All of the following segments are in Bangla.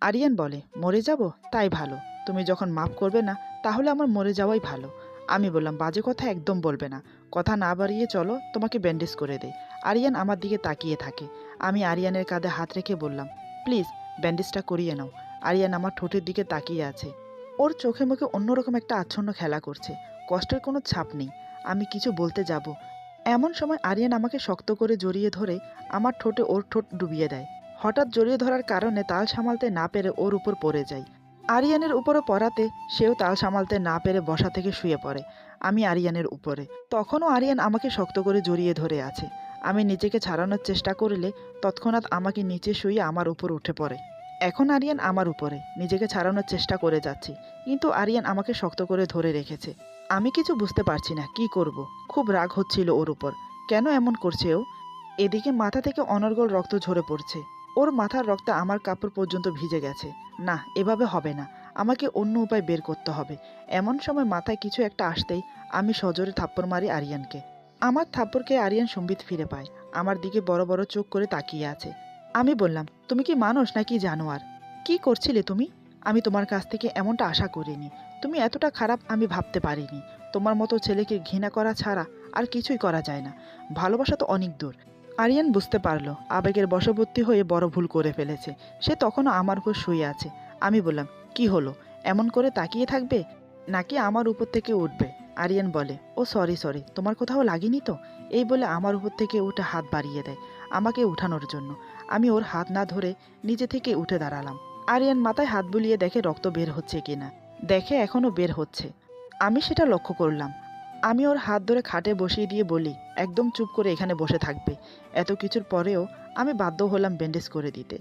আরিয়ান বলে, মরে যাব? তাই ভালো। তুমি যখন মাফ করবে না তাহলে আমার মরে যাওয়াই ভালো। আমি বললাম, বাজে কথা একদম বলবে না। কথা না বাড়িয়ে চলো, তোমাকে ব্যান্ডেজ করে দেই। আরিয়ান আমার দিকে তাকিয়ে থাকে। আমি আরিয়ানের কাঁধে হাত রেখে বললাম, প্লিজ ব্যান্ডেজটা করিয়ে নাও। আরিয়ান আমার ঠোঁটের দিকে তাকিয়ে আছে। ওর চোখে মুখে অন্যরকম একটা আচ্ছন্ন খেলা করছে। কষ্টের কোনো ছাপ নেই। আমি কিছু বলতে যাব, এমন সময় আরিয়ান আমাকে শক্ত করে জড়িয়ে ধরে আমার ঠোঁটে ওর ঠোঁট ডুবিয়ে দেয়। হঠাৎ জড়িয়ে ধরার কারণে তাল সামালতে না পেরে ওর উপর পড়ে যাই। আরিয়ানের উপরে পড়াতে সেও তাল সামালতে না পেরে বসা থেকে শুয়ে পড়ে। আমি আরিয়ানের উপরে। তখনও আরিয়ান আমাকে শক্ত করে জড়িয়ে ধরে আছে। আমি নিজেকে ছাড়ানোর চেষ্টা করলে তৎক্ষণাৎ আমাকে নিচে শুয়ে আমার উপর উঠে পড়ে। এখন আরিয়ান আমার উপরে, নিজেকে ছাড়ানোর চেষ্টা করে যাচ্ছি, কিন্তু আরিয়ান আমাকে শক্ত করে ধরে রেখেছে। আমি কিছু বুঝতে পারছি না কি করব। খুব রাগ হচ্ছিল ওর উপর। কেন এমন করছে ও? এদিকে মাথা থেকে অনর্গল রক্ত ঝরে পড়ছে। ওর মাথার রক্তে আমার কাপড় পর্যন্ত ভিজে গেছে। না, এভাবে হবে না। আমাকে অন্য উপায় বের করতে হবে। এমন সময় মাথায় কিছু একটা আসতেই আমি সজোরে থাপ্পড় মারি আরিয়ানকে। আমার থাপ্পড়কে আরিয়ান সম্বিত ফিরে পায়। আমার দিকে বড় বড় চোখ করে তাকিয়ে আছে। আমি বললাম, তুমি কি মানুষ নাকি জানোয়ার? কি করছিলে তুমি? আমি তোমার কাছ থেকে এমনটা আশা করিনি। তুমি এতটা খারাপ আমি ভাবতে পারিনি। তোমার মতো ছেলেকে ঘৃণা করা ছাড়া আর কিছুই করা যায় না। ভালোবাসা তো অনেক দূর। আরিয়ান বুঝতে পারল আবেগের বশবর্তী হয়ে বড় ভুল করে ফেলেছে। সে তখনও আমার উপর শুয়ে আছে। আমি বললাম, কি হলো? এমন করে তাকিয়ে থাকবে নাকি আমার উপর থেকে উঠবে? আরিয়ান বলে, ও সরি সরি, তোমার কোথাও লাগেনি তো? এই বলে আমার উপর থেকে উঠে হাত বাড়িয়ে দেয় আমাকে উঠানোর জন্য। আমি ওর হাত না ধরে নিজে থেকে উঠে দাঁড়ালাম। আরিয়ান মাথায় হাত বুলিয়ে দেখে রক্ত বের হচ্ছে কিনা। দেখে এখনও বের হচ্ছে। আমি সেটা লক্ষ্য করলাম। আমি ওর হাত ধরে খাটে বসিয়ে দিয়ে বলি, একদম চুপ করে এখানে বসে থাকবে। এত কিছুর পরেও আমি বাধ্য হলাম ব্যান্ডেজ করে দিতে,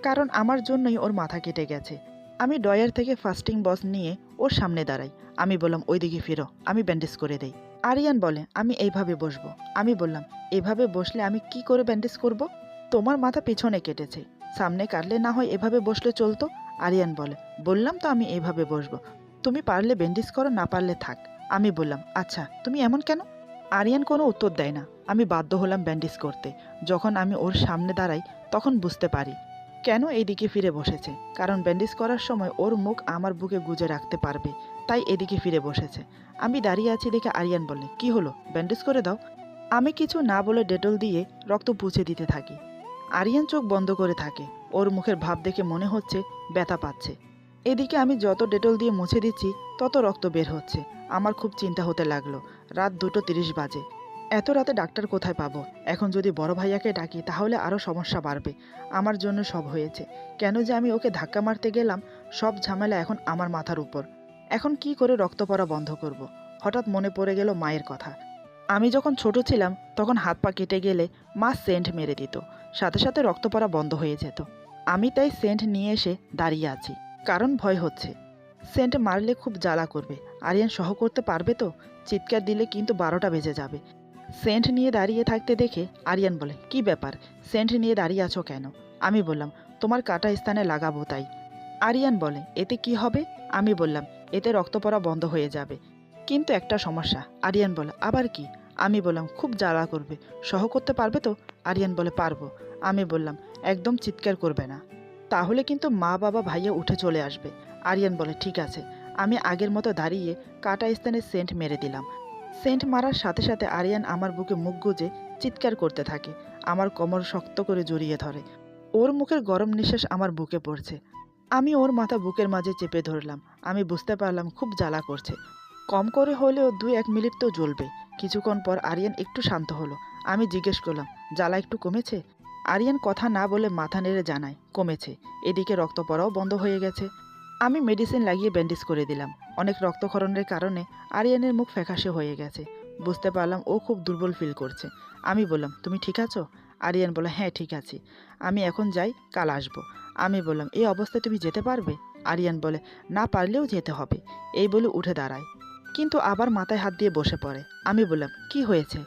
কারণ আমার জন্যই ওর মাথা কেটে গেছে। আমি ডয়ার থেকে ফাস্টিং বক্স নিয়ে ওর সামনে দাঁড়াই। আমি বললাম, ওই দিকে ফিরো, আমি ব্যান্ডেজ করে দেই। আরিয়ান বলে, আমি এইভাবে বসবো। আমি বললাম, এভাবে বসলে আমি কি করে ব্যান্ডেজ করব? তোমার মাথা পিছনে কেটেছে, সামনে কাটলে না হয় এভাবে বসলে চলতো। আরিয়ান বলে, বললাম তো আমি এইভাবে বসবো। তুমি পারলে ব্যান্ডেজ করো, না পারলে থাক। আমি বললাম, আচ্ছা তুমি এমন কেন? আরিয়ান কোনো উত্তর দেয় না। আমি বাধ্য হলাম ব্যান্ডেজ করতে। যখন আমি ওর সামনে দাঁড়াই তখন বুঝতে পারি কেন এইদিকে ফিরে বসেছে। কারণ ব্যান্ডেজ করার সময় ওর মুখ আমার বুকে গুজে রাখতে পারবে, তাই এদিকে ফিরে বসেছে। আমি দাঁড়িয়ে আছি দেখে আরিয়ান বলে, কি হলো, ব্যান্ডেজ করে দাও। আমি কিছু না বলে ডেটল দিয়ে রক্ত পুছে দিতে থাকি। আরিয়ান চোখ বন্ধ করে থাকে। ওর মুখের ভাব দেখে মনে হচ্ছে ব্যথা পাচ্ছে। এদিকে আমি যত ডেটল দিয়ে মুছে দিচ্ছি তত রক্ত বের হচ্ছে। আমার খুব চিন্তা হতে লাগলো। রাত 2:30 বাজে। এত রাতে ডাক্তার কোথায় পাবো? এখন যদি বড় ভাইয়াকে ডাকি তাহলে আরও সমস্যা বাড়বে। আমার জন্য সব হয়েছে। কেন যে আমি ওকে ধাক্কা মারতে গেলাম? সব ঝামেলা এখন আমার মাথার উপর। এখন কি করে রক্ত পড়া বন্ধ করব? হঠাৎ মনে পড়ে গেল মায়ের কথা। আমি যখন ছোট ছিলাম তখন হাত পা কেটে গেলে মা সেন্ট মেরে দিত, সাথে সাথে রক্ত পড়া বন্ধ হয়ে যেত। আমি তাই সেন্ট নিয়ে এসে দাঁড়িয়ে আছি, কারণ ভয় হচ্ছে সেন্ট মারলে খুব জ্বালা করবে। আরিয়ান সহ করতে পারবে তো? চিৎকার দিলে কিন্তু 12টা বেজে যাবে। সেন্ট নিয়ে দাঁড়িয়ে থাকতে দেখে আরিয়ান বলে, কি ব্যাপার, সেন্ট নিয়ে দাঁড়িয়ে আছো কেন? আমি বললাম, তোমার কাটা স্থানে লাগাবো তাই। আরিয়ান বলে, এতে কি হবে? আমি বললাম, এতে রক্ত পড়া বন্ধ হয়ে যাবে। কিন্তু একটা সমস্যা। আরিয়ান বলে, আবার কি? আমি বললাম, খুব জ্বালা করবে। সহ করতে পারবে তো? আরিয়ান বলে, পারবো। আমি বললাম, একদম চিৎকার করবে না, তাহলে কিন্তু মা বাবা ভাইয়া উঠে চলে আসবে। আরিয়ান বলে, ঠিক আছে। আমি আগের মতো দাঁড়িয়ে কাটা স্থানে সেন্ট মেরে দিলাম। সেন্ট মারার সাথে সাথে আরিয়ান আমার বুকে মুখ গুজে চিৎকার করতে থাকে। আমার কোমর শক্ত করে জড়িয়ে ধরে। ওর মুখের গরম নিঃশ্বাস আমার বুকে পড়ছে। আমি ওর মাথা বুকের মাঝে চেপে ধরলাম। আমি বুঝতে পারলাম খুব জ্বালা করছে। কম করে হলেও 2-1 মিনিট তো জ্বলবে। কিছুক্ষণ পর আরিয়ান একটু শান্ত হলো। আমি জিজ্ঞেস করলাম, জ্বালা একটু কমেছে? আরিয়ান কথা না বলে মাথা নেড়ে জানায়, কমেছে। এদিকে রক্ত পড়াও বন্ধ হয়ে গেছে। আমি মেডিসিন লাগিয়ে ব্যান্ডেজ করে দিলাম। অনেক রক্তক্ষরণের কারণে আরিয়ানের মুখ ফ্যাকাশে হয়ে গেছে। বুঝতে পারলাম ও খুব দুর্বল ফিল করছে। আমি বললাম, তুমি ঠিক আছো? আরিয়ান বলে, হ্যাঁ ঠিক আছি। আমি এখন যাই, কাল আসবো। আমি বললাম, এই অবস্থায় তুমি যেতে পারবে? আরিয়ান বলে, না পারলেও যেতে হবে। এই বলে উঠে দাঁড়ায়, কিন্তু আবার মাথায় হাত দিয়ে বসে পড়ে। আমি বললাম, কি হয়েছে?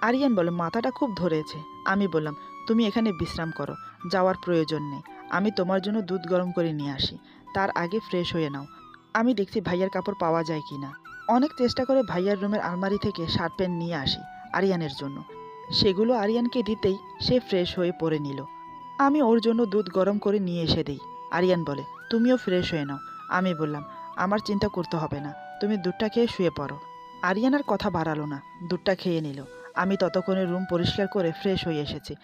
আরিয়ান বলে, মাথাটা খুব ধরেছে। আমি বললাম, তুমি এখানে বিশ্রাম করো, যাওয়ার প্রয়োজন নেই। আমি তোমার জন্য দুধ গরম করে নিয়ে আসি, তার আগে ফ্রেশ হয়ে নাও। আমি দেখছি ভাইয়ার কাপড় পাওয়া যায় কি না। অনেক চেষ্টা করে ভাইয়ার রুমের আলমারি থেকে শার্ট প্যান্ট নিয়ে আসি আরিয়ানের জন্য। সেগুলো আরিয়ানকে দিতেই সে ফ্রেশ হয়ে পরে নিল। আমি ওর জন্য দুধ গরম করে নিয়ে এসে দিই। আরিয়ান বলে, তুমিও ফ্রেশ হয়ে নাও। আমি বললাম, আমার চিন্তা করতে হবে না, তুমি দুধটা খেয়ে শুয়ে পড়ো। আরিয়ান আর কথা বাড়ালো না, দুধটা খেয়ে নিল। আমি ততক্ষণে রুম পরিষ্কার করে ফ্রেশ হয়ে এসেছি,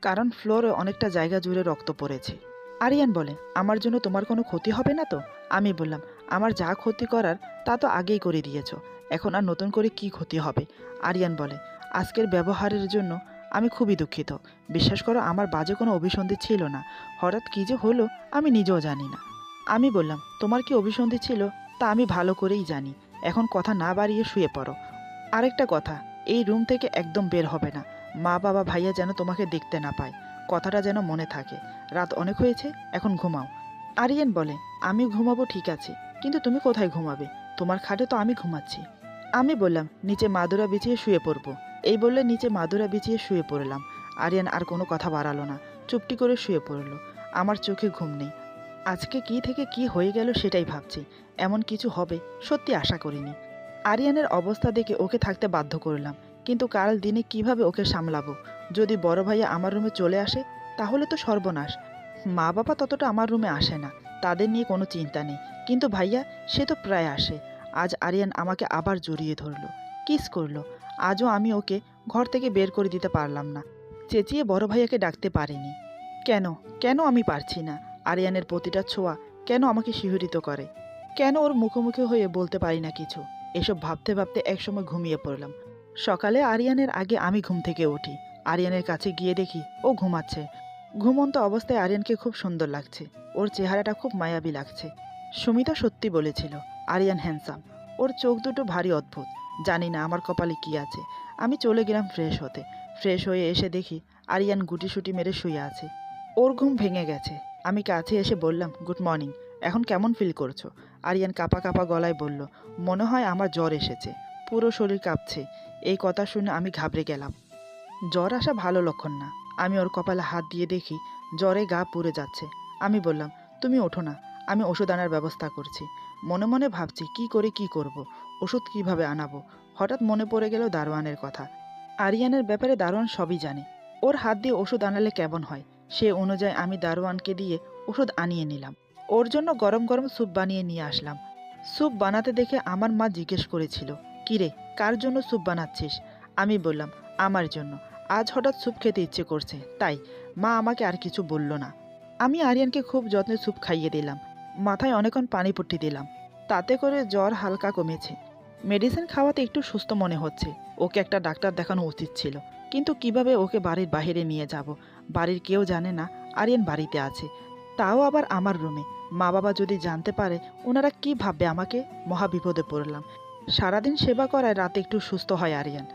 কারণ ফ্লোরে অনেকটা জায়গা জুড়ে রক্ত পড়েছে। আরিয়ান বলে, আমার জন্য তোমার কোনো ক্ষতি হবে না তো? আমি বললাম, আমার যা ক্ষতি করার তা তো আগেই করে দিয়েছ, এখন আর নতুন করে কি ক্ষতি হবে? আরিয়ান বলে, আজকের ব্যবহারের জন্য আমি খুবই দুঃখিত। বিশ্বাস করো, আমার বাজে কোনো অভিসন্ধি ছিল না। হঠাৎ কী যে হলো আমি নিজেও জানি না। আমি বললাম, তোমার কি অভিসন্ধি ছিল তা আমি ভালো করেই জানি। এখন কথা না বাড়িয়ে শুয়ে পড়ো। আরেকটা কথা, এই রুম থেকে একদম বের হবে না। মা বাবা ভাইয়া যেন তোমাকে দেখতে না পায়, কথাটা যেন মনে থাকে। রাত অনেক হয়েছে, এখন ঘুমাও। আরিয়ান বলে, আমি ঘুমাবো ঠিক আছে, কিন্তু তুমি কোথায় ঘুমাবে? তোমার খাটে তো আমি ঘুমাচ্ছি। আমি বললাম, নিচে মাদুরা বিছিয়ে শুয়ে পড়বো। এই বললে নিচে মাদুরা বিছিয়ে শুয়ে পড়লাম। আরিয়ান আর কোনো কথা বাড়ালো না, চুপটি করে শুয়ে পড়ল। আমার চোখে ঘুম নেই। আজকে কি থেকে কি হয়ে গেল সেটাই ভাবছি। এমন কিছু হবে সত্যি আশা করিনি। আরিয়ানের অবস্থা দেখে ওকে থাকতে বাধ্য করলাম, কিন্তু কাল দিনে কিভাবে ওকে সামলাবো? যদি বড় ভাইয়া আমার রুমে চলে আসে তাহলে তো সর্বনাশ। মা বাবা ততটা আমার রুমে আসে না, তাদের নিয়ে কোনো চিন্তা নেই, কিন্তু ভাইয়া সে তো প্রায় আসে। আজ আরিয়ান আমাকে আবার জড়িয়ে ধরলো, কিস করলো। আজও আমি ওকে ঘর থেকে বের করে দিতে পারলাম না, চেঁচিয়ে বড় ভাইয়াকে ডাকতে পারিনি। কেন কেন আমি পারছি না? আরিয়ানের প্রতিটা ছোঁয়া কেন আমাকে শিহরিত করে? কেন ওর মুখোমুখি হয়ে বলতে পারি না কিছু? এসব ভাবতে ভাবতে একসময় ঘুমিয়ে পড়লাম। সকালে আরিয়ানের আগে আমি ঘুম থেকে উঠি। আরিয়ানের কাছে গিয়ে দেখি ও ঘুমাচ্ছে। ঘুমন্ত অবস্থায় আরিয়ানকে খুব সুন্দর লাগছে, ওর চেহারাটা খুব মায়াবী লাগছে। সুমিতা সত্যি বলেছিল, আরিয়ান হ্যান্ডসাম। ওর চোখ দুটো ভারী অদ্ভুত। জানি না আমার কপালে কি আছে। আমি চলে গেলাম ফ্রেশ হতে। ফ্রেশ হয়ে এসে দেখি আরিয়ান গুটিসুটি মেরে শুয়ে আছে। ওর ঘুম ভেঙে গেছে। আমি কাছে এসে বললাম, গুড মর্নিং, এখন কেমন ফিল করছো? আরিয়ান কাঁপা কাঁপা গলায় বলল, মনে হয় আমার জ্বর এসেছে, পুরো শরীর কাঁপছে। এই কথা শুনে আমি ঘাবড়ে গেলাম। জ্বর আসা ভালো লক্ষণ না। আমি ওর কপালে হাত দিয়ে দেখি জ্বরে গা পুড়ে যাচ্ছে। আমি বললাম, তুমি ওঠো না, আমি ওষুধ আনার ব্যবস্থা করছি। মনে মনে ভাবছি কি করে কি করব, ওষুধ কিভাবে আনাবো। হঠাৎ মনে পড়ে গেল দারোয়ানের কথা। আরিয়ানের ব্যাপারে দারোয়ান সবই জানে। ওর হাত দিয়ে ওষুধ আনালে কেমন হয়, সে অনুযায়ী আমি দারোয়ানকে দিয়ে ওষুধ আনিয়ে নিলাম। ওর জন্য গরম গরম স্যুপ বানিয়ে নিয়ে আসলাম। স্যুপ বানাতে দেখে আমার মা জিজ্ঞেস করেছিল, কিরে, কার জন্য স্যুপ বানাচ্ছিস? আমি বললাম, আমার জন্য। আজ হঠাৎ স্যুপ খেতে ইচ্ছে করছে, তাই। মা আমাকে আর কিছু বলল না। আমি আরিয়ানকে খুব যত্নে স্যুপ খাইয়ে দিলাম। মাথায় অনেকক্ষণ পানি পট্টি দিলাম, তাতে করে জ্বর হালকা কমেছে। মেডিসিন খাওয়াতে একটু সুস্থ মনে হচ্ছে। ওকে একটা ডাক্তার দেখানো উচিত ছিল, কিন্তু কিভাবে ওকে বাড়ির বাইরে নিয়ে যাব? বাড়ির কেউ জানে না আরিয়ান বাড়িতে আছে, তাও আবার আমার রুমে। মা বাবা যদি জানতে পারে ওনারা কি ভাববে আমাকে? মহা বিপদে পড়লাম। সারাদিন সেবা করায় রাতে একটু সুস্থ হয় আরিয়ান।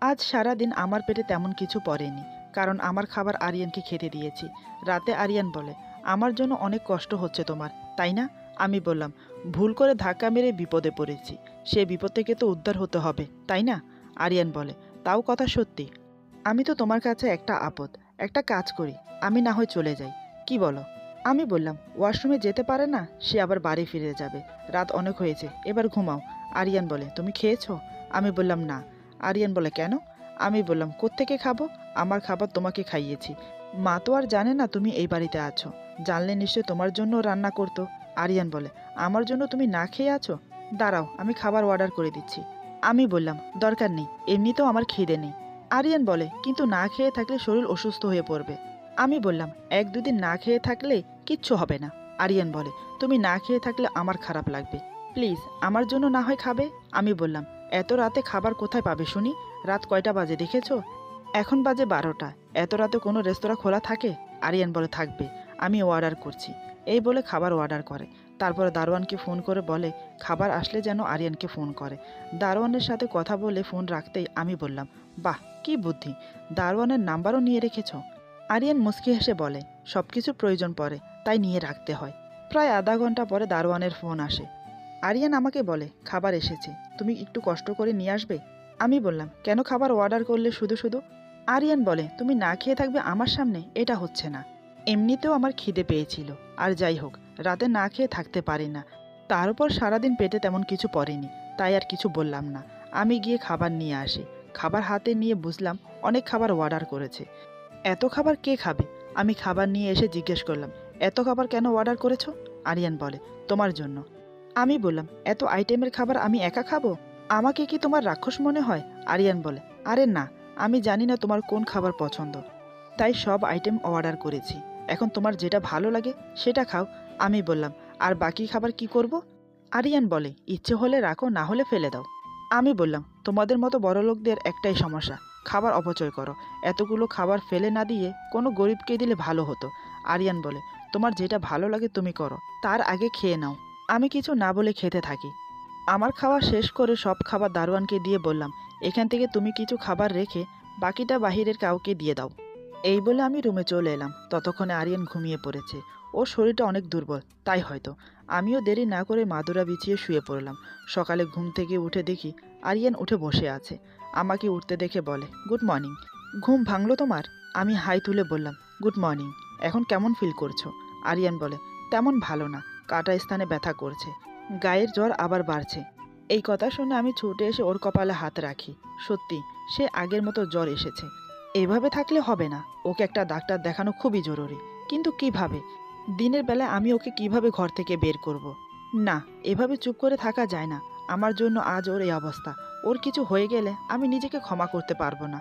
আজ সারাদিন আমার পেটে তেমন কিছু পড়েনি, কারণ আমার খাবার আরিয়ানকে খেতে দিয়েছি। রাতে আরিয়ান বলে, আমার জন্য অনেক কষ্ট হচ্ছে তোমার, তাই না? আমি বললাম, ভুল করে ধাক্কা মেরে বিপদে পড়েছি, সে বিপদ থেকে তো উদ্ধার হতে হবে, তাই না? আরিয়ান বলে, তাও কথা সত্যি। আমি তো তোমার কাছে একটা আপদ। একটা কাজ করি, আমি না হয় চলে যাই, কি বলো? আমি বললাম, ওয়াশরুমে যেতে পারে না, সে আবার বাড়ি ফিরে যাবে। রাত অনেক হয়েছে, এবার ঘুমাও। আরিয়ান বলে, তুমি খেয়েছো? আমি বললাম, না। আরিয়ান বলে, কেন? আমি বললাম, কোত্থেকে খাবো? আমার খাবার তোমাকে খাইয়েছি। মা তো আর জানে না তুমি এই বাড়িতে আছো, জানলে নিশ্চয় তোমার জন্য রান্না করতো। আরিয়ান বলে, আমার জন্য তুমি না খেয়ে আছো? দাঁড়াও, আমি খাবার অর্ডার করে দিচ্ছি। আমি বললাম, দরকার নেই, এমনিতেও আমার খিদে নেই। আরিয়ান বলে, কিন্তু না খেয়ে থাকলে শরীর অসুস্থ হয়ে পড়বে। আমি বললাম, এক দুদিন না খেয়ে থাকলে কিচ্ছু হবে না। আরিয়ান বলে, তুমি না খেয়ে থাকলে আমার খারাপ লাগবে, প্লিজ আমার জন্য না হয় খাবে। আমি বললাম, এত রাতে খাবার কোথায় পাবে শুনি? রাত কয়টা বাজে দেখেছো? এখন বাজে 12টা। এত রাতে কোনো রেস্তোরাঁ খোলা থাকে? আরিয়ান বলে, থাকবে, আমি অর্ডার করছি। এই বলে খাবার অর্ডার করে। তারপরে দারোয়ানকে ফোন করে বলে খাবার আসলে যেন আরিয়ানকে ফোন করে। দারোয়ানের সাথে কথা বলে ফোন রাখতেই আমি বললাম, বাহ, কি বুদ্ধি, দারোয়ানের নাম্বারও নিয়ে রেখেছ। আরিয়ান মুচকি হেসে বলে, সব কিছু প্রয়োজন পড়ে, তাই নিয়ে রাখতে হয়। প্রায় আধা ঘন্টা পরে দারোয়ানের ফোন আসে। আরিয়ান আমাকে বলে, খাবার এসেছে, তুমি একটু কষ্ট করে নিয়ে আসবে। আমি বললাম, কেন খাবার অর্ডার করলে শুধু শুধু? আরিয়ান বলে, তুমি না খেয়ে থাকবে আমার সামনে, এটা হচ্ছে না। এমনিতেও আমার খিদে পেয়েছিল, আর যাই হোক, রাতে না খেয়ে থাকতে পারি না। তার উপর সারাদিন পেটে তেমন কিছু পড়েনি, তাই আর কিছু বললাম না। আমি গিয়ে খাবার নিয়ে আসি। খাবার হাতে নিয়ে বুঝলাম অনেক খাবার অর্ডার করেছে। এত খাবার কে খাবে? আমি খাবার নিয়ে এসে জিজ্ঞেস করলাম, এত খাবার কেন অর্ডার করেছো? আরিয়ান বলে, তোমার জন্য। আমি বললাম, এত আইটেমের খাবার আমি একা খাবো? আমাকে কি তোমার রাক্ষস মনে হয়? আরিয়ান বলে, আরে না, আমি জানি না তোমার কোন খাবার পছন্দ, তাই সব আইটেম অর্ডার করেছি। এখন তোমার যেটা ভালো লাগে সেটা খাও। আমি বললাম, আর বাকি খাবার কি করব? আরিয়ান বলে, ইচ্ছে হলে রাখো, না হলে ফেলে দাও। আমি বললাম, তোমাদের মতো বড়লোকদের একটাই সমস্যা, খাবার অপচয় করো। এতগুলো খাবার ফেলে না দিয়ে কোনো গরিবকে দিলে ভালো হতো। আরিয়ান বলে, তোমার যেটা ভালো লাগে তুমি করো, তার আগে খেয়ে নাও। আমি কিছু না বলে খেতে থাকি। আমার খাওয়া শেষ করে সব খাবার দারোয়ানকে দিয়ে বললাম, এখান থেকে তুমি কিছু খাবার রেখে বাকিটা বাহিরের কাউকে দিয়ে দাও। এই বলে আমি রুমে চলে এলাম। ততক্ষণে আরিয়ান ঘুমিয়ে পড়েছে। ওর শরীরটা অনেক দুর্বল, তাই হয়তো। আমিও দেরি না করে মাদুরা বিছিয়ে শুয়ে পড়লাম। সকালে ঘুম থেকে উঠে দেখি আরিয়ান উঠে বসে আছে। আমাকে উঠতে দেখে বলে, গুড মর্নিং। ঘুম ভাঙলো তোমার? আমি হাই তুলে বললাম, গুড মর্নিং। এখন কেমন ফিল করছো? আরিয়ান বলে, তেমন ভালো না, কাটা স্থানে ব্যথা করছে, গায়ের জ্বর আবার বাড়ছে। এই কথা শুনে আমি ছুটে এসে ওর কপালে হাত রাখি। সত্যি, সে আগের মতো জ্বর এসেছে। এভাবে থাকলে হবে না, ওকে একটা ডাক্তার দেখানো খুবই জরুরি। কিন্তু কিভাবে? দিনের বেলা আমি ওকে কিভাবে ঘর থেকে বের করব? না, এভাবে চুপ করে থাকা যায় না। আমার জন্য আজ ওর এই অবস্থা। ওর কিছু হয়ে গেলে আমি নিজেকে ক্ষমা করতে পারবো না।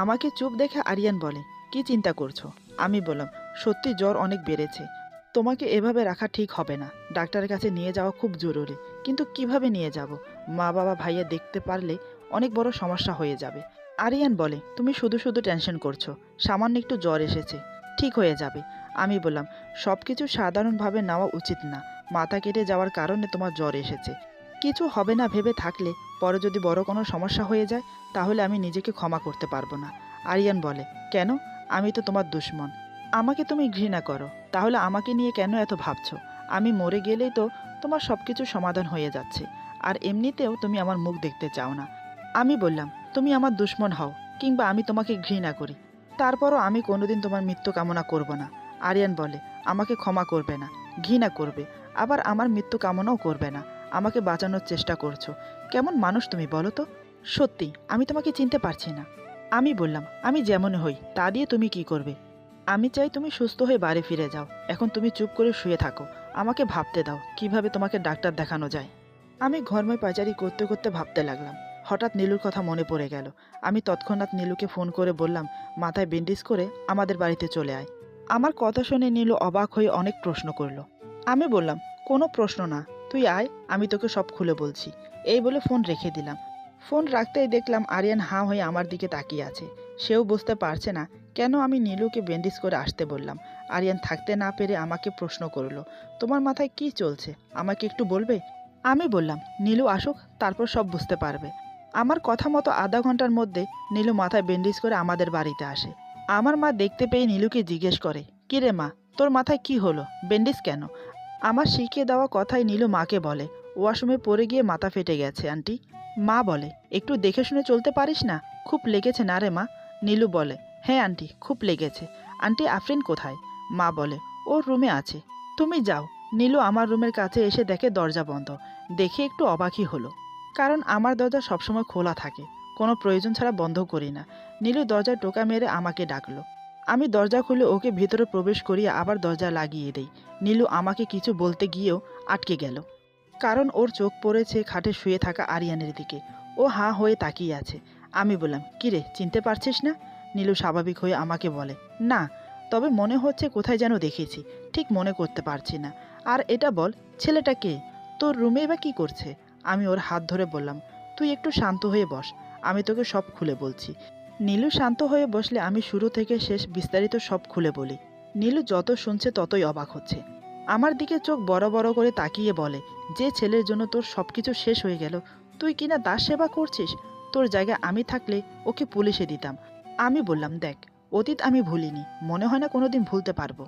আমাকে চুপ দেখে আরিয়ান বলে, কি চিন্তা করছো? আমি বললাম, সত্যি জ্বর অনেক বেড়েছে। তোমাকে এভাবে রাখা ঠিক হবে না। ডাক্তারের কাছে নিয়ে যাওয়া খুব জরুরি। কিন্তু কিভাবে নিয়ে যাব? মা বাবা ভাইয়া দেখতে পারলে অনেক বড় সমস্যা হয়ে যাবে। আরিয়ান বলে, তুমি শুধু শুধু টেনশন করছো। সামান্য একটু জ্বর এসেছে, ঠিক হয়ে যাবে। আমি বললাম, সব কিছু সাধারণভাবে নেওয়া উচিত না। মাথা কেটে যাওয়ার কারণে তোমার জ্বর এসেছে। কিছু হবে না ভেবে থাকলে পরে যদি বড় কোনো সমস্যা হয়ে যায়, তাহলে আমি নিজেকে ক্ষমা করতে পারবো না। আরিয়ান বলে, কেন? আমি তো তোমার দুশমন। আমাকে তুমি ঘৃণা করো, তাহলে আমাকে নিয়ে কেন এত ভাবছো? আমি মরে গেলেই তো তোমার সব কিছু সমাধান হয়ে যাচ্ছে। আর এমনিতেও তুমি আমার মুখ দেখতে চাও না। আমি বললাম, তুমি আমার দুশমন হও কিংবা আমি তোমাকে ঘৃণা করি, তারপরও আমি কোনোদিন তোমার মৃত্যু কামনা করব না। আরিয়ান বলে, আমাকে ক্ষমা করবে না, ঘৃণা করবে, আবার আমার মৃত্যু কামনাও করবে না। আমাকে বাঁচানোর চেষ্টা করছো। কেমন মানুষ তুমি বলো তো? সত্যি, আমি তোমাকে চিনতে পারছি না। আমি বললাম, আমি যেমন হই তা দিয়ে তুমি কি করবে? আমি চাই তুমি সুস্থ হয়ে বাড়ি ফিরে যাও। এখন তুমি চুপ করে শুয়ে থাকো। আমাকে ভাবতে দাও কিভাবে তোমাকে ডাক্তার দেখানো যায়। আমি ঘরময় পাচারি করতে করতে ভাবতে লাগলাম। হঠাৎ নীলুর কথা মনে পড়ে গেল। আমি তৎক্ষণাৎ নীলুকে ফোন করে বললাম, মাথায় ব্যান্ডেজ করে আমাদের বাড়িতে চলে আয়। আমার কথা শুনে নীলু অবাক হয়ে অনেক প্রশ্ন করলো। আমি বললাম, কোনো প্রশ্ন না, তুই আয়, আমি তোকে সব খুলে বলছি। এই বলে ফোন রেখে দিলাম। ফোন রাখতেই দেখলাম আরিয়ান হাঁ হয়ে আমার দিকে তাকিয়ে আছে। সেও বুঝতে পারছে না কেন আমি নীলুকে ব্যান্ডেজ করে আসতে বললাম। আরিয়ান থাকতে না পেরে আমাকে প্রশ্ন করলো, তোমার মাথায় কি চলছে, আমাকে একটু বলবে? আমি বললাম, নীলু আসুক, তারপর সব বুঝতে পারবে। আমার কথা মতো আধা ঘন্টার মধ্যে নীলু মাথায় ব্যান্ডেজ করে আমাদের বাড়িতে আসে। আমার মা দেখতে পেয়ে নীলুকে জিজ্ঞেস করে, কি রে মা, তোর মাথায় কি হলো, ব্যান্ডেজ কেন? আমার শিখিয়ে দেওয়া কথাই নীলু মাকে বলে, ওয়াশরুমে পড়ে গিয়ে মাথা ফেটে গেছে আন্টি। মা বলে, একটু দেখে শুনে চলতে পারিস না? খুব লেগেছে না রে মা? নীলু বলে, হ্যাঁ আন্টি, খুব লেগেছে। আন্টি আফরিন কোথায়? মা বলে, ওর রুমে আছে, তুমি যাও। নীলু আমার রুমের কাছে এসে দেখে দরজা বন্ধ। দেখে একটু অবাকই হলো, কারণ আমার দরজা সবসময় খোলা থাকে, কোনো প্রয়োজন ছাড়া বন্ধ করি না। নীলু দরজায় টোকা মেরে আমাকে ডাকলো। আমি দরজা খুলে ওকে ভিতরে প্রবেশ করিয়ে আবার দরজা লাগিয়ে দেই। নীলু আমাকে কিছু বলতে গিয়েও আটকে গেল, কারণ ওর চোখ পড়েছে খাটে শুয়ে থাকা আরিয়ানের দিকে। ও হাঁ হয়ে তাকিয়ে আছে। আমি বললাম, কিরে, চিনতে পারছিস না? নীলু স্বাভাবিক হয়ে আমাকে বলে, না, তবে মনে হচ্ছে কোথায় যেন দেখেছি, ঠিক মনে করতে পারছি না। আর এটা বল, ছেলেটা কে? তোর রুমে বা কি করছে? আমি ওর হাত ধরে বললাম, তুই একটু শান্ত হয়ে বস, আমি তোকে সব খুলে বলছি। নীলু শান্ত হয়ে বসলে আমি শুরু থেকে শেষ বিস্তারিত সব খুলে বলি। নীলু যত শুনছে ততই অবাক হচ্ছে। আমার দিকে চোখ বড় বড় করে তাকিয়ে বলে, যে ছেলের জন্য তোর সব কিছু শেষ হয়ে গেল, তুই কিনা দাস সেবা করছিস? তোর জায়গায় আমি থাকলে ওকে পুলিশে দিতাম। আমি বললাম, দেখ, অতীত আমি ভুলিনি, মনে হয় না কোনোদিন ভুলতে পারবো,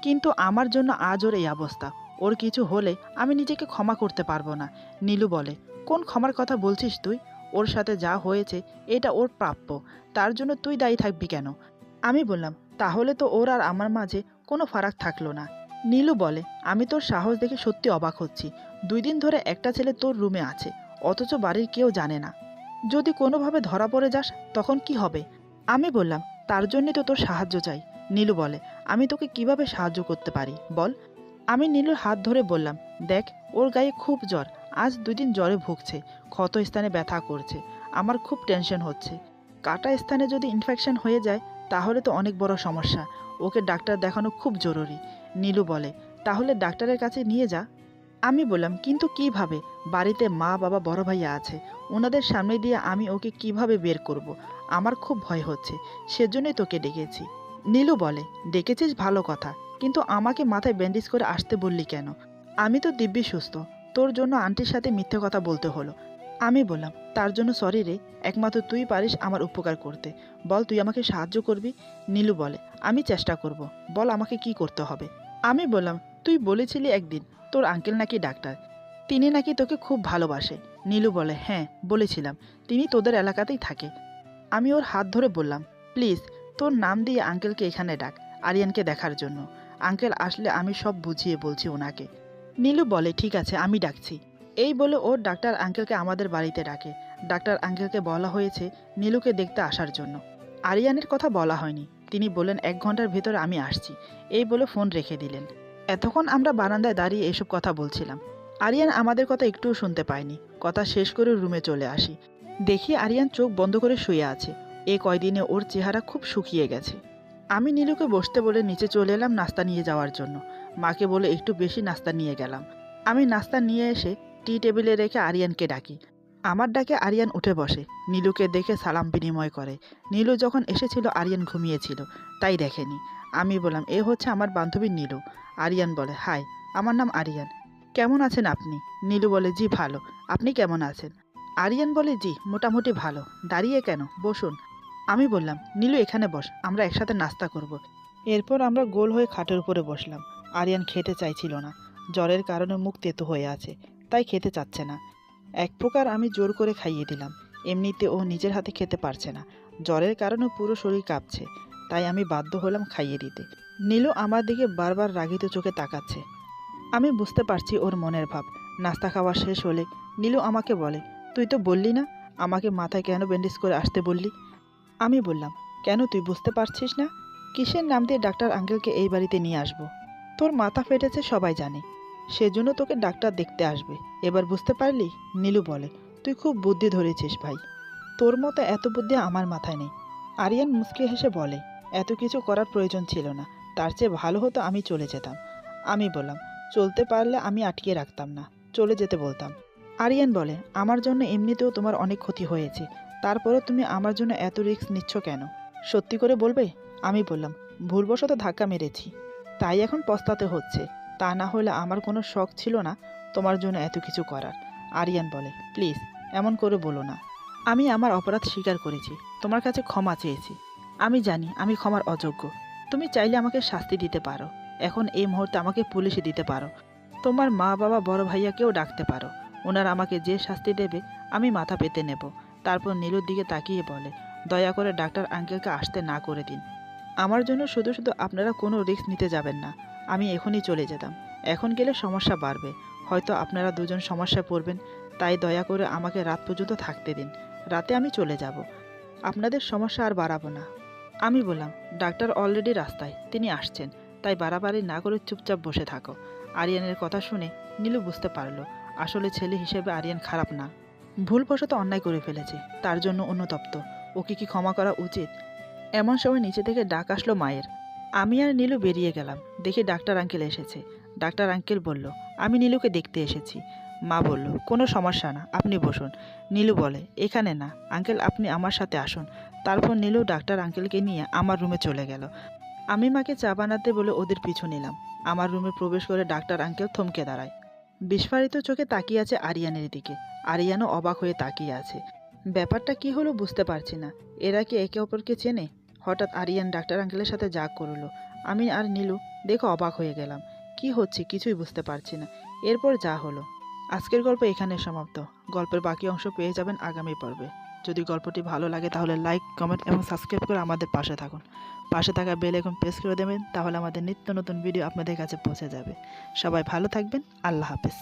কিন্তু আমার জন্য আজ ওর এই অবস্থা। ওর কিছু হলে আমি নিজেকে ক্ষমা করতে পারবো না। নীলু বলে, কোন ক্ষমার কথা বলছিস তুই? ওর সাথে যা হয়েছে এটা ওর প্রাপ্য, তার জন্য তুই দায়ী থাকবি কেন? আমি বললাম, তাহলে তো ওর আর আমার মাঝে কোনো ফারাক থাকলো না। নীলু বলে, আমি তোর সাহস দেখে সত্যি অবাক হচ্ছি। 2 দিন ধরে একটা ছেলে তোর রুমে আছে, অথচ বাড়ির কেউ জানে না। যদি কোনোভাবে ধরা পড়ে যাস তখন কি হবে? আমি বললাম, তার জন্যই তো তোর সাহায্য চাই। নীলু বলে, আমি তোকে কিভাবে সাহায্য করতে পারি বল। আমি নীলুর হাত ধরে বললাম, দেখ ওর গায়ে খুব জ্বর, আজ 2 দিন জ্বরে ভুগছে, ক্ষত স্থানে ব্যথা করছে, আমার খুব টেনশন হচ্ছে। কাটা স্থানে যদি ইনফেকশন হয়ে যায় তাহলে তো অনেক বড় সমস্যা, ওকে ডাক্তার দেখানো খুব জরুরি। নীলু বলে, তাহলে ডাক্তারের কাছে নিয়ে যা। আমি বললাম, কিন্তু কিভাবে? বাড়িতে মা বাবা বড় ভাইয়া আছে, ওনাদের সামনে দিয়ে আমি ওকে কিভাবে বের করব? আমার খুব ভয় হচ্ছে, সেজন্যই তোকে ডেকেছি। নীলু বলে, ডেকেছিস ভালো কথা, কিন্তু আমাকে মাথায় ব্যান্ডেজ করে আসতে বললি কেন? আমি তো দিব্যি সুস্থ, তোর জন্য আন্টির সাথে মিথ্যে কথা বলতে হলো। আমি বললাম, তার জন্য সরি রে, একমাত্র তুই পারিস আমার উপকার করতে, বল তুই আমাকে সাহায্য করবি। নীলু বলে, আমি চেষ্টা করব, বল আমাকে কি করতে হবে। আমি বললাম, তুই বলেছিলি একদিন তোর আঙ্কেল নাকি ডাক্তার, তিনি নাকি তোকে খুব ভালোবাসে। নীলু বলে, হ্যাঁ বলেছিলাম, তিনি তোদের এলাকাতেই থাকে। আমি ওর হাত ধরে বললাম, প্লিজ তোর নাম দিয়ে আঙ্কেলকে এখানে ডাক, আরিয়ানকে দেখার জন্য। আঙ্কেল আসলে আমি সব বুঝিয়ে বলছি ওনাকে। নীলু বলে, ঠিক আছে আমি ডাকছি। এই বলে ওর ডাক্তার আঙ্কেলকে আমাদের বাড়িতে ডাকে। ডাক্তার আঙ্কেলকে বলা হয়েছে নীলুকে দেখতে আসার জন্য। আরিয়ানের কথা বলা হয়নি, তিনি বললেন 1 ঘন্টার ভেতরে আমি আসছি, এই বলে ফোন রেখে দিলেন। এতক্ষণ আমরা বারান্দায় দাঁড়িয়ে এসব কথা বলছিলাম। আরিয়ান আমাদের কথা একটুও শুনতে পায়নি। কথা শেষ করে রুমে চলে আসি, দেখি আরিয়ান চোখ বন্ধ করে শুয়ে আছে। এই কয়দিনে ওর চেহারা খুব শুকিয়ে গেছে। আমি নীলুকে বসতে বলে নিচে চলে এলাম নাস্তা নিয়ে যাওয়ার জন্য। মাকে বলে একটু বেশি নাস্তা নিয়ে গেলাম। আমি নাস্তা নিয়ে এসে টি টেবিলে রেখে আরিয়ানকে ডাকি। আমার ডাকে আরিয়ান উঠে বসে, নীলুকে দেখে সালাম বিনিময় করে। নীলু যখন এসেছিল আরিয়ান ঘুমিয়েছিল, তাই দেখেনি। আমি বললাম, এ হচ্ছে আমার বান্ধবী নীলু। আরিয়ান বলে, হাই, আমার নাম আরিয়ান, কেমন আছেন আপনি? নীলু বলে, জি ভালো, আপনি কেমন আছেন? আরিয়ান বলে, জি মোটামুটি ভালো। দাঁড়িয়ে কেন, বসুন। আমি বললাম, নীলু এখানে বস, আমরা একসাথে নাস্তা করব। এরপর আমরা গোল হয়ে খাটের উপরে বসলাম। আরিয়ান খেতে চাইছিল না, জ্বরের কারণে মুখ তেতো হয়ে আছে, তাই খেতে চাচ্ছে না। এক প্রকার আমি জোর করে খাইয়ে দিলাম, এমনিতে ও নিজের হাতে খেতে পারছে না, জ্বরের কারণে পুরো শরীর কাঁপছে, তাই আমি বাধ্য হলাম খাইয়ে দিতে। নীলু আমার দিকে বারবার রাগিত চোখে তাকাচ্ছে, আমি বুঝতে পারছি ওর মনের ভাব। নাস্তা খাওয়া শেষ হলে নীলু আমাকে বলে, তুই তো বললি না আমাকে মাথায় কেন ব্যান্ডেজ করে আসতে বললি? আমি বললাম, কেন তুই বুঝতে পারছিস না? কিসের নাম দিয়ে ডাক্তার আঙ্কেলকে এই বাড়িতে নিয়ে আসবো? তোর মাথা ফেটেছে সবাই জানে, সেজন্য তোকে ডাক্তার দেখতে আসবে, এবার বুঝতে পারলি? নীলু বলে, তুই খুব বুদ্ধি ধরেছিস ভাই, তোর মতো এত বুদ্ধি আমার মাথায় নেই। আরিয়ান মুচকি হেসে বলে, এত কিছু করার প্রয়োজন ছিল না, তার চেয়ে ভালো হতো আমি চলে যেতাম। আমি বললাম, চলতে পারলে আমি আটকিয়ে রাখতাম না, চলে যেতে বলতাম। আরিয়ান বলে, আমার জন্য এমনিতেও তোমার অনেক ক্ষতি হয়েছে, তারপরে তুমি আমার জন্য এত রিস্ক নিচ্ছ কেন? সত্যি করে বলবে? আমি বললাম, ভুলবশত ধাক্কা মেরেছি, তাই এখন পস্তাতে হচ্ছে, তা না হলে আমার কোনো শখ ছিল না তোমার জন্য এত কিছু করার। আরিয়ান বলে, প্লিজ এমন করে বলো না, আমি আমার অপরাধ স্বীকার করেছি, তোমার কাছে ক্ষমা চেয়েছি। আমি জানি আমি ক্ষমার অযোগ্য, তুমি চাইলে আমাকে শাস্তি দিতে পারো, এখন এই মুহূর্তে আমাকে পুলিশে দিতে পারো, তোমার মা বাবা বড় ভাইয়াকেও ডাকতে পারো, ওনারা আমাকে যে শাস্তি দেবে আমি মাথা পেতে নেব। তারপর নীলুর দিকে তাকিয়ে বলে, দয়া করে ডাক্তার আঙ্কেলকে আসতে না করে দিন, আমার জন্য শুধু শুধু আপনারা কোনো রিস্ক নিতে যাবেন না, আমি এখনই চলে যেতাম, এখন গেলে সমস্যা বাড়বে, হয়তো আপনারা দুজন সমস্যায় পড়বেন, তাই দয়া করে আমাকে রাত পর্যন্ত থাকতে দিন, রাতে আমি চলে যাব, আপনাদের সমস্যা আর বাড়াবো না। আমি বললাম, ডাক্তার অলরেডি রাস্তায়, তিনি আসছেন, তাই বাড়াবাড়ি না করে চুপচাপ বসে থাকো। আরিয়ানের কথা শুনে নীলু বুঝতে পারলো আসলে ছেলে হিসেবে আরিয়ান খারাপ না, ভুলবশত অন্যায় করে ফেলেছে, তার জন্য অনুতপ্ত, ওকে কি ক্ষমা করা উচিত? এমন সময় নিচে থেকে ডাক আসলো মায়ের। আমি আর নীলু বেরিয়ে গেলাম, দেখি ডাক্তার আঙ্কেল এসেছে। ডাক্তার আঙ্কেল বলল, আমি নীলুকে দেখতে এসেছি। মা বলল, কোনো সমস্যা না, আপনি বসুন। নীলু বলে, এখানে না আঙ্কেল, আপনি আমার সাথে আসুন। তারপর নীলু ডাক্তার আঙ্কেলকে নিয়ে আমার রুমে চলে গেল। আমি মাকে চা বানাতে বলে ওদের পিছু নিলাম। আমার রুমে প্রবেশ করে ডাক্তার আঙ্কেল থমকে দাঁড়ায়, বিস্ফারিত চোখে তাকিয়ে আছে আরিয়ানের দিকে। আরিয়ানও অবাক হয়ে তাকিয়ে আছে। ব্যাপারটা কি হলো বুঝতে পারছি না, এরা কি একে অপরকে চেনে? হঠাৎ আরিয়ান ডাক্তার আঙ্কেলের সাথে যা করলো, আমি আর নীলু দেখে অবাক হয়ে গেলাম, কি হচ্ছে কিছুই বুঝতে পারছি না। এরপর যা হলো। আজকের গল্প এখানে সমাপ্ত। গল্পের বাকি অংশ পেয়ে যাবেন আগামী পর্বে। যদি গল্পটি ভালো লাগে তাহলে লাইক, কমেন্ট এবং সাবস্ক্রাইব করে আমাদের পাশে থাকুন। পাশে থাকা বেল আইকন প্রেস করে দেবেন, তাহলে আমাদের নিত্য নতুন ভিডিও আপনাদের কাছে পৌঁছে যাবে। সবাই ভালো থাকবেন, আল্লাহ হাফেজ।